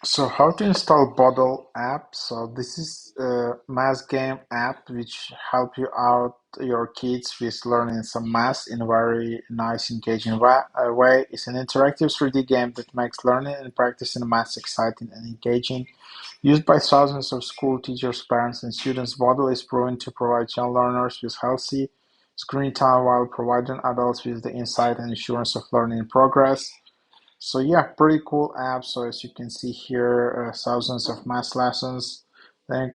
So how to install Boddle app? So this is a math game app which help you out your kids with learning some math in a very nice, engaging way. It's an interactive 3D game that makes learning and practicing math exciting and engaging. Used by thousands of school teachers, parents, and students, Boddle is proven to provide young learners with healthy screen time while providing adults with the insight and assurance of learning progress. So yeah, pretty cool app. So as you can see here, thousands of math lessons. Then